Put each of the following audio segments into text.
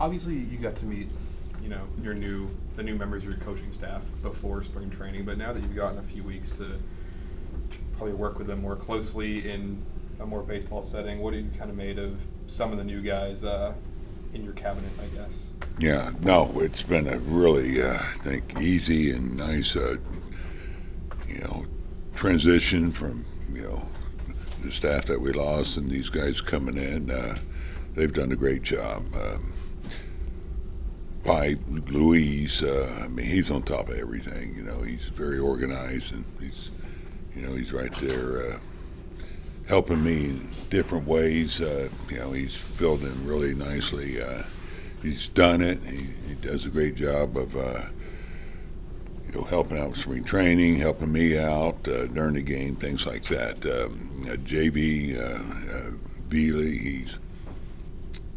obviously you got to meet, the new members of your coaching staff before spring training, but now that you've gotten a few weeks to probably work with them more closely in a more baseball setting, what have you kind of made of some of the new guys in your cabinet, I guess? Yeah, no, it's been a really, I think, easy and nice, transition from, the staff that we lost and these guys coming in. They've done a great job. Pipe, Luis, he's on top of everything. He's very organized and he's right there helping me in different ways. He's filled in really nicely. He's done it. He does a great job of helping out with spring training, helping me out during the game, things like that. JV, Beasley,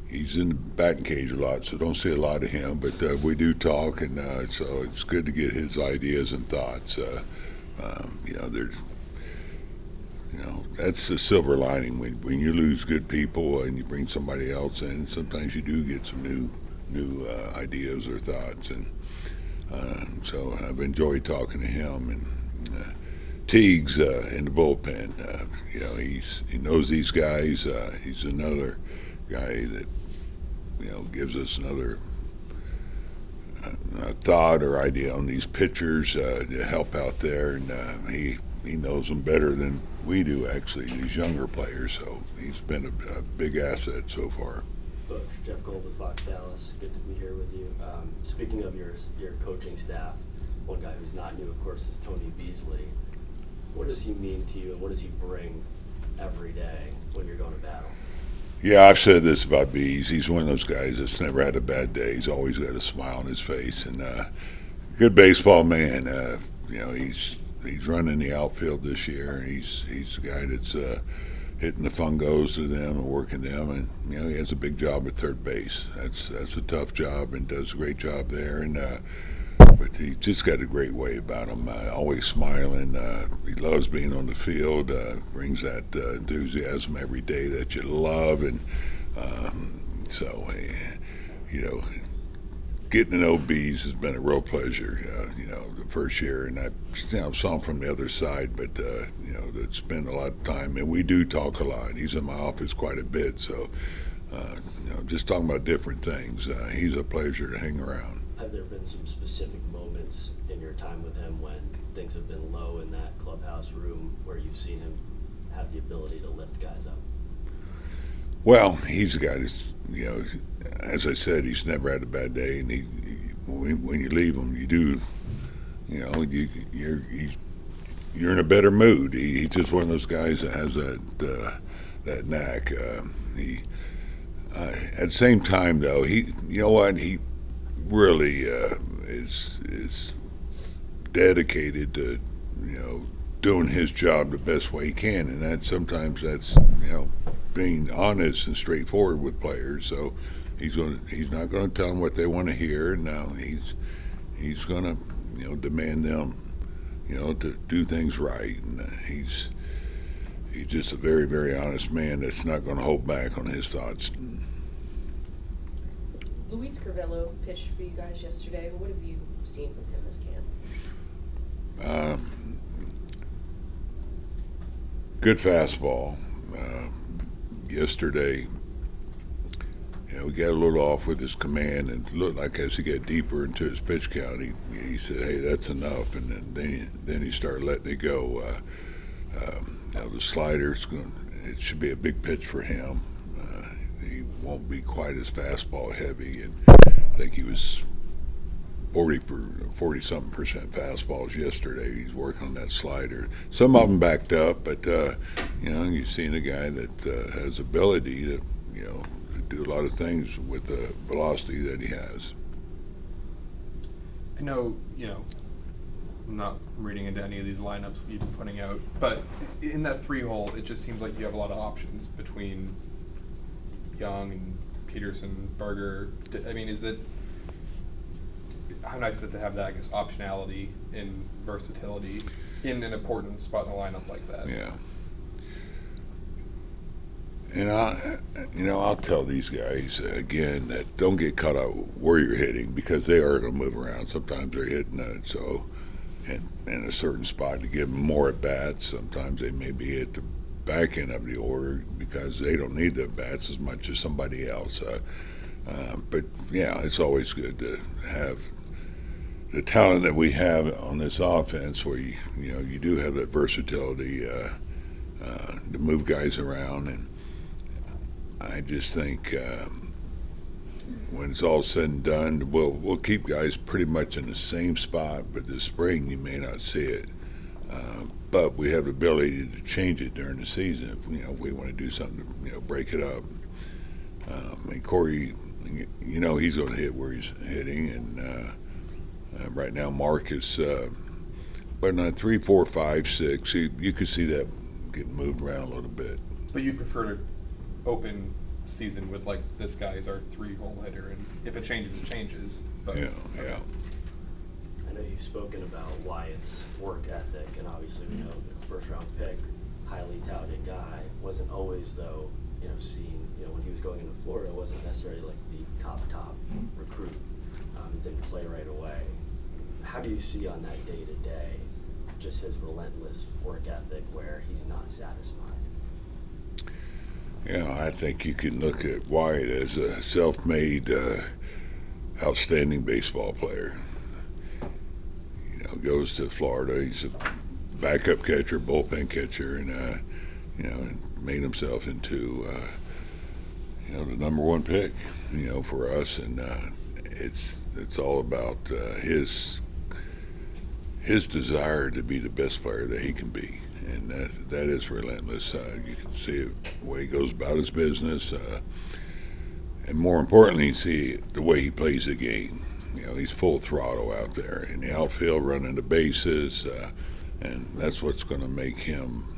he's in the batting cage a lot, so don't see a lot of him, but we do talk, and so it's good to get his ideas and thoughts. There's that's the silver lining when you lose good people and you bring somebody else in. Sometimes you do get some new ideas or thoughts, and so I've enjoyed talking to him. And Teague's in the bullpen. He knows these guys. He's another guy that gives us another thought or idea on these pitchers to help out there, and he knows them better than we do, actually, these younger players. So he's been a big asset so far. Coach Jeff Gold with Fox Dallas. Good to be here with you. Speaking of your coaching staff, one guy who's not new, of course, is Tony Beasley. What does he mean to you, and what does he bring every day when you're going to battle? Yeah, I've said this about Bees. He's one of those guys that's never had a bad day. He's always got a smile on his face, and good baseball man. He's running the outfield this year. He's the guy that's hitting the fungos to them and working them, and he has a big job at third base. That's a tough job and does a great job there. And but he just got a great way about him. Always smiling. He loves being on the field. Brings that enthusiasm every day that you love, and getting to know Bees has been a real pleasure. The first year, and I saw him from the other side, but to spend a lot of time, and we do talk a lot. He's in my office quite a bit, so just talking about different things. He's a pleasure to hang around. Have there been some specific moments in your time with him when things have been low in that clubhouse room where you've seen him have the ability to lift guys up? Well, he's a guy that's, as I said, he's never had a bad day, and when you leave him, you do, you're in a better mood. He's just one of those guys that has that knack. At the same time, though, he really is dedicated to doing his job the best way he can, and sometimes that's being honest and straightforward with players. So he's not going to tell them what they want to hear. Now he's going to demand them to do things right, and he's just a very, very honest man that's not going to hold back on his thoughts. Luis Crivello pitched for you guys yesterday. What have you seen from him this camp? Good fastball. Yesterday, we got a little off with his command, and it looked like as he got deeper into his pitch count, he said, "Hey, that's enough," and then he started letting it go. The slider's it should be a big pitch for him. He won't be quite as fastball heavy, and I think he was 40-something% fastballs yesterday. He's working on that slider. Some of them backed up, but you've seen a guy that has ability to do a lot of things with the velocity that he has. I know, I'm not reading into any of these lineups you've been putting out, but in that 3-hole, it just seems like you have a lot of options between Young and Peterson, Berger. I mean, is it how nice is it to have that, I guess, optionality and versatility in an important spot in the lineup like that? Yeah. And I'll tell these guys again that don't get caught out where you're hitting, because they are going to move around. Sometimes they're hitting in a certain spot to give them more at bats. Sometimes they may be at the back end of the order because they don't need the bats as much as somebody else. But yeah, it's always good to have the talent that we have on this offense, where you do have that versatility to move guys around. And I just think when it's all said and done, we'll keep guys pretty much in the same spot. But this spring, you may not see it, but we have the ability to change it during the season if we want to do something to break it up. And Corey, he's going to hit where he's hitting, and right now Mark is, but on 3, 4, 5, 6, you could see that getting moved around a little bit. But you prefer to open the season with, like, this guy is our 3-hole hitter, and if it changes, it changes. But, Yeah. I know you've spoken about Wyatt's work ethic, and obviously we know first-round pick, highly touted guy. Wasn't always, though, seen, when he was going into Florida, wasn't necessarily like the top recruit. Didn't play right away. How do you see on that day-to-day just his relentless work ethic where he's not satisfied? I think you can look at Wyatt as a self-made, outstanding baseball player. Goes to Florida. He's a backup catcher, bullpen catcher, and and made himself into the number 1 pick, for us. And it's all about his desire to be the best player that he can be. And that is relentless. You can see it, the way he goes about his business, and more importantly, see the way he plays the game. He's full throttle out there in the outfield, running the bases, and that's what's going to make him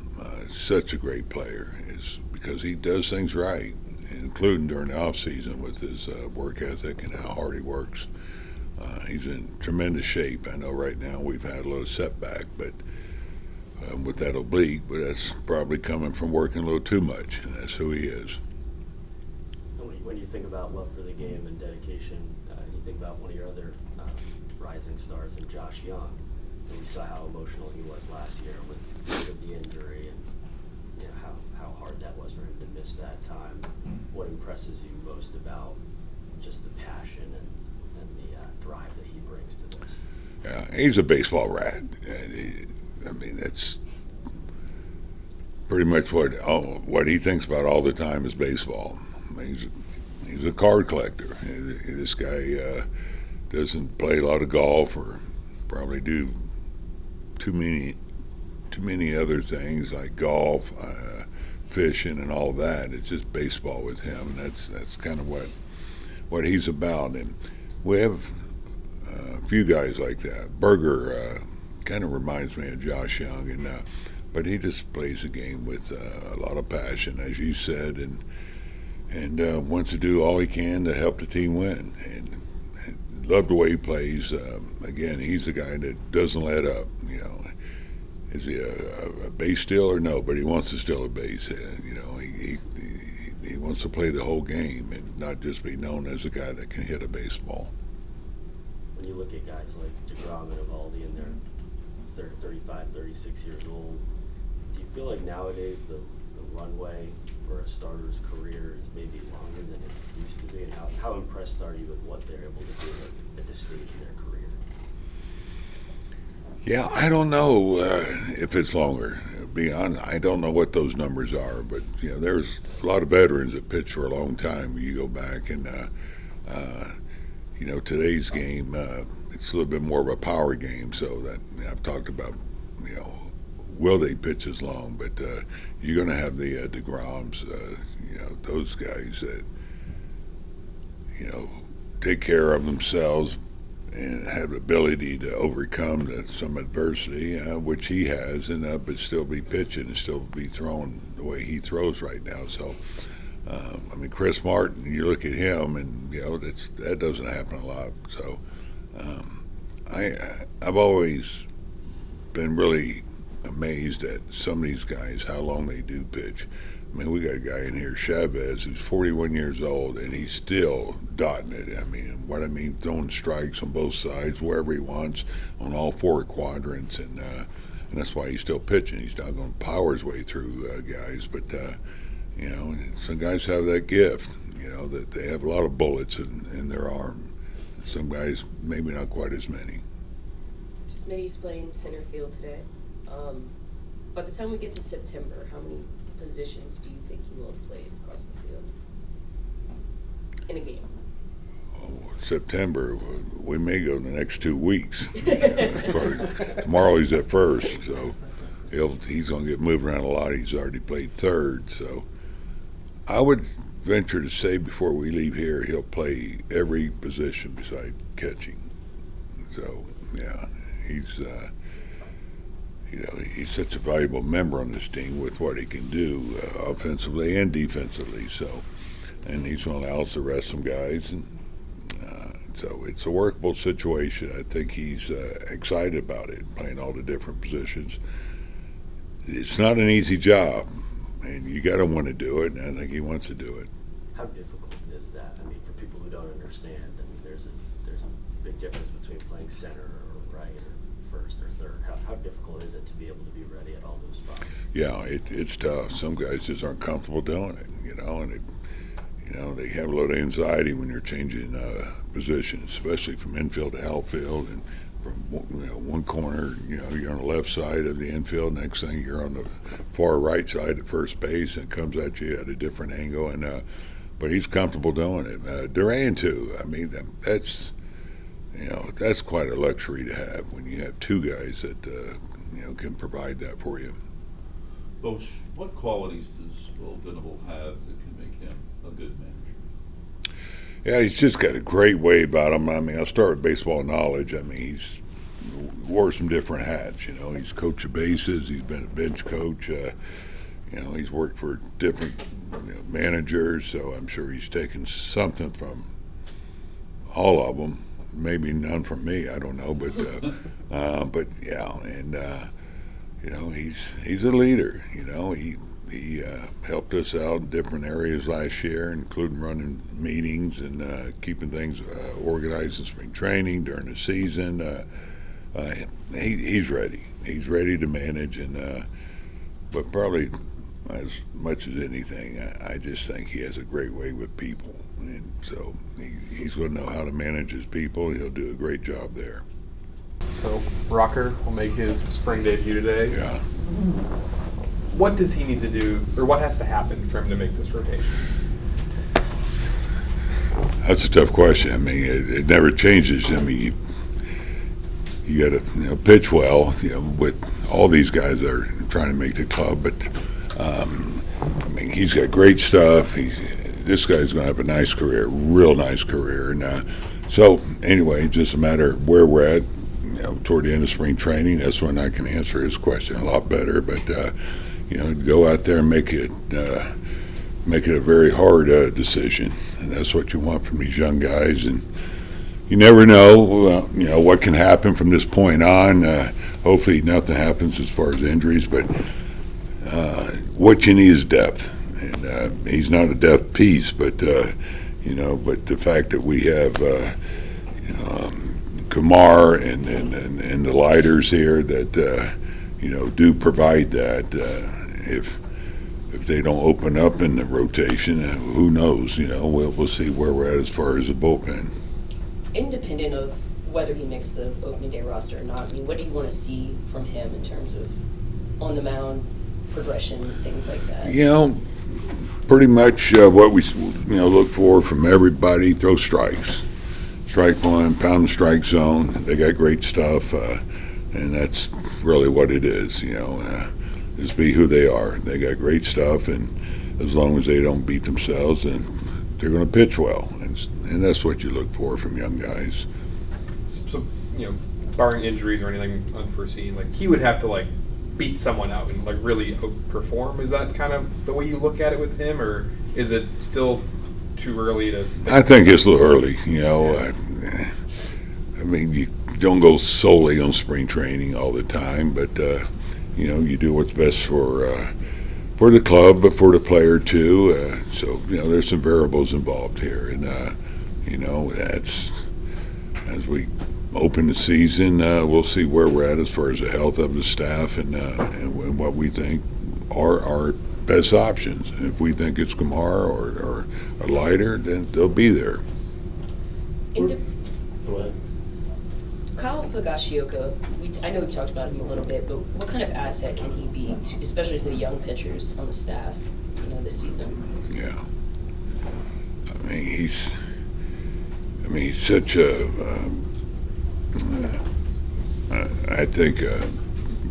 such a great player, is because he does things right, including during the off season with his work ethic and how hard he works. He's in tremendous shape. I know right now we've had a little setback, but with that oblique, but that's probably coming from working a little too much, and that's who he is. When you think about love for the game and dedication, you think about one of your other rising stars in Josh Young, and we saw how emotional he was last year with the injury, and how hard that was for him to miss that time. What impresses you most about just the passion and the drive that he brings to this? Yeah, he's a baseball rat. That's pretty much what he thinks about all the time is baseball. He's a card collector. This guy doesn't play a lot of golf or probably do too many other things like golf, fishing, and all that. It's just baseball with him, and that's kind of what he's about. And we have a few guys like that. Berger kind of reminds me of Josh Young, but he just plays the game with a lot of passion, as you said, and wants to do all he can to help the team win. And love the way he plays. Again, he's the guy that doesn't let up. Is he a base stealer? No, but he wants to steal a base. He wants to play the whole game and not just be known as a guy that can hit a baseball. When you look at guys like DeGrom and Evaldi, and they're 35, 36 years old, do you feel like nowadays the runway for a starter's career is maybe longer than it used to be? And how impressed are you with what they're able to do at this stage in their career? Yeah, I don't know if it's longer. To be honest, I don't know what those numbers are, but there's a lot of veterans that pitch for a long time. You go back and today's game, it's a little bit more of a power game. So that I've talked about, will they pitch as long? But you're going to have the DeGroms, those guys that take care of themselves and have the ability to overcome some adversity, which he has, and but still be pitching and still be throwing the way he throws right now. So, Chris Martin, you look at him, and that doesn't happen a lot. So, I've always been really amazed at some of these guys, how long they do pitch. I mean, we got a guy in here, Chavez, who's 41 years old, and he's still dotting it. I mean, throwing strikes on both sides, wherever he wants, on all four quadrants, and that's why he's still pitching. He's not going to power his way through guys, but you know, some guys have that gift. You know, that they have a lot of bullets in their arm. Some guys, maybe not quite as many. Smitty's playing center field today. By the time we get to September, how many positions do you think he will have played across the field in a game? September, we may go the next 2 weeks. Tomorrow he's at first, so he's going to get moved around a lot. He's already played third, so I would venture to say before we leave here he'll play every position besides catching. So yeah, he's he's such a valuable member on this team with what he can do offensively and defensively. So, and he's going to allow us to rest some guys, and so it's a workable situation. I think he's excited about it, playing all the different positions. It's not an easy job, and you got to want to do it, and I think he wants to do it. How difficult is that? I mean, for people who don't understand, I mean, there's a big difference between playing center or right or first or third. How difficult is it to be able to be ready at all those spots? Yeah, it's tough. Some guys just aren't comfortable doing it, and they have a lot of anxiety when you're changing positions, especially from infield to outfield, and from one corner, you're on the left side of the infield. Next thing, you're on the far right side at first base, and it comes at you at a different angle. And but he's comfortable doing it. Duran too. I mean, that's quite a luxury to have when you have two guys that can provide that for you. Boch, what qualities does Will Venable have that can make him a good manager? Yeah, he's just got a great way about him. I mean, I'll start with baseball knowledge. I mean, he's wore some different hats. He's coached of bases. He's been a bench coach. He's worked for different managers. So I'm sure he's taken something from all of them. Maybe none from me. I don't know, but yeah, and he's a leader. He helped us out in different areas last year, including running meetings and keeping things organized in spring training during the season. He's ready. He's ready to manage, but probably as much as anything, I just think he has a great way with people, and so he's going to know how to manage his people. He'll do a great job there. So Rocker will make his spring debut today. Yeah. What does he need to do, or what has to happen for him to make this rotation? That's a tough question. I mean, it never changes. I mean, you got to pitch well. With all these guys that are trying to make the club, but I mean, he's got great stuff. This guy's going to have a nice career, real nice career. And so anyway, just a matter of where we're at. Toward the end of spring training, that's when I can answer his question a lot better. But go out there and make it a very hard decision, and that's what you want from these young guys. And you never know, what can happen from this point on. Hopefully, nothing happens as far as injuries, but what you need is depth. And he's not a depth piece, but but the fact that we have Kumar and the lighters here that do provide that. If they don't open up in the rotation, who knows? We'll see where we're at as far as the bullpen. Independent of whether he makes the opening day roster or not, I mean, what do you want to see from him in terms of on the mound progression, things like that? Pretty much what we look for from everybody. Throw strikes. Strike one, pound the strike zone. They got great stuff, and that's really what it is. Just be who they are. They got great stuff, and as long as they don't beat themselves, then they're going to pitch well, and that's what you look for from young guys. So barring injuries or anything unforeseen, he would have to beat someone out and really perform. Is that kind of the way you look at it with him, or is it still too early to? I think it's a little early. I mean, you don't go solely on spring training all the time, but you do what's best for the club, but for the player too. So there's some variables involved here, and that's as we open the season, we'll see where we're at as far as the health of the staff and what we think are our best options. And if we think it's Kumar or a lighter, then they'll be there. Go ahead. Kyle Higashioka, I know we've talked about him a little bit, but what kind of asset can he be, especially to the young pitchers on the staff, this season? Yeah. He's such a, I think, a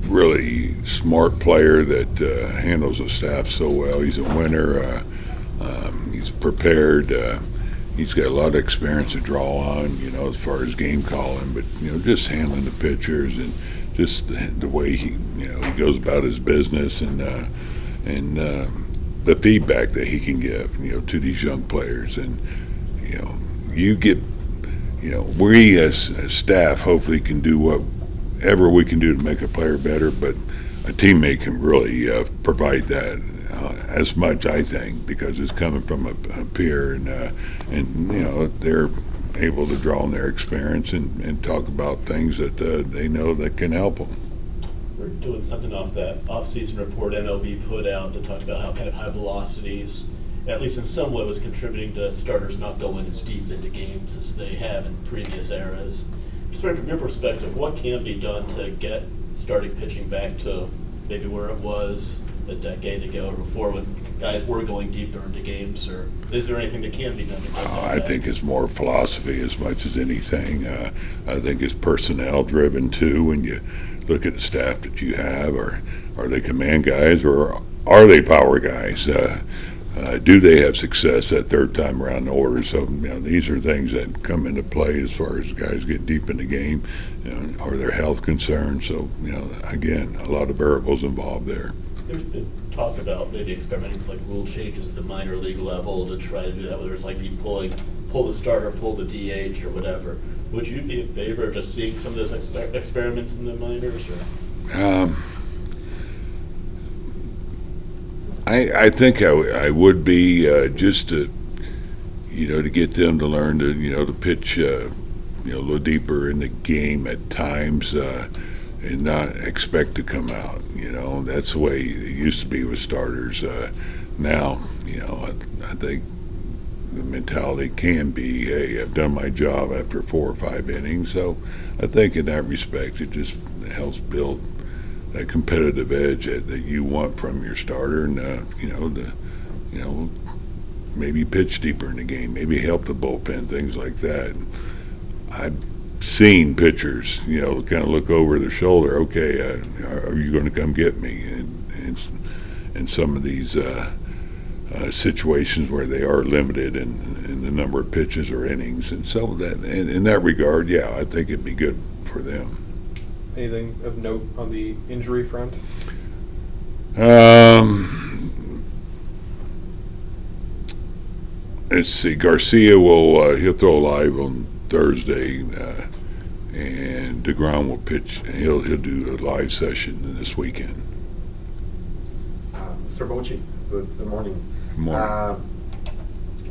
really smart player that handles the staff so well. He's a winner. He's prepared. He's got a lot of experience to draw on, as far as game calling, but just handling the pitchers and just the way he goes about his business and the feedback that he can give, to these young players. And you get, we as staff hopefully can do whatever we can do to make a player better, but a teammate can really provide that. As much, I think, because it's coming from a peer, and they're able to draw on their experience and talk about things that they know that can help them. We're doing something off that off-season report MLB put out that talked about how kind of high velocities, at least in some way, was contributing to starters not going as deep into games as they have in previous eras. Just from your perspective, what can be done to get starting pitching back to maybe where it was a decade ago or before when guys were going deeper into games, or is there anything that can be done to get that I back? think it's more philosophy as much as anything. I think it's personnel driven too. When you look at the staff that you have, are they command guys or are they power guys? Do they have success that third time around the order? So these are things that come into play as far as guys get deep in the game. Are there health concerns? So again, a lot of variables involved there. There's been talk about maybe experimenting with like rule changes at the minor league level to try to do that, whether it's like pull the starter, pull the DH or whatever. Would you be in favor of just seeing some of those experiments in the minors? Or? I think I would be just to to get them to learn to pitch a little deeper in the game at times and not expect to come out. That's the way it used to be with starters. Now I think the mentality can be, hey, I've done my job after 4 or 5 innings. So I think in that respect it just helps build that competitive edge that you want from your starter, and maybe pitch deeper in the game, maybe help the bullpen, things like that. I've seen pitchers, kind of look over their shoulder. Okay, are you going to come get me? And some of these situations where they are limited in the number of pitches or innings, and so that in that regard, yeah, I think it'd be good for them. Anything of note on the injury front? Let's see. Garcia he'll throw live on Thursday, and DeGrom will pitch. He'll do a live session this weekend. Mr. Bochy, good morning. Good morning.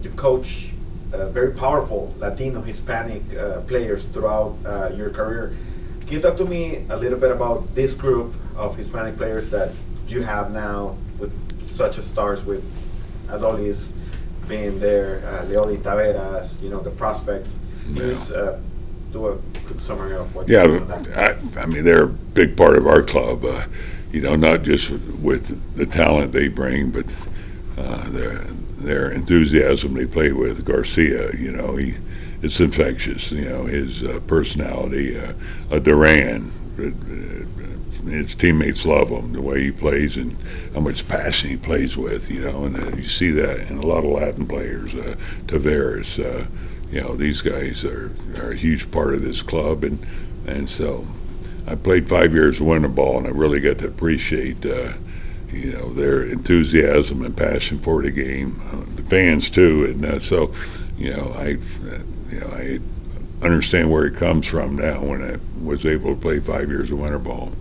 You've coached very powerful Latino, Hispanic players throughout your career. Can you talk to me a little bit about this group of Hispanic players that you have now with such a stars, with Adolis being there, Leody Taveras, the prospects? Can you just do a quick summary of what you're doing with that? I mean, they're a big part of our club, not just with the talent they bring, but their enthusiasm they play with. Garcia, it's infectious, his personality. Duran, his teammates love him, the way he plays and how much passion he plays with, and you see that in a lot of Latin players. Taveras, these guys are a huge part of this club, and so I played 5 years of winter ball, and I really got to appreciate their enthusiasm and passion for the game, the fans too, and so I understand where it comes from now when I was able to play 5 years of winter ball.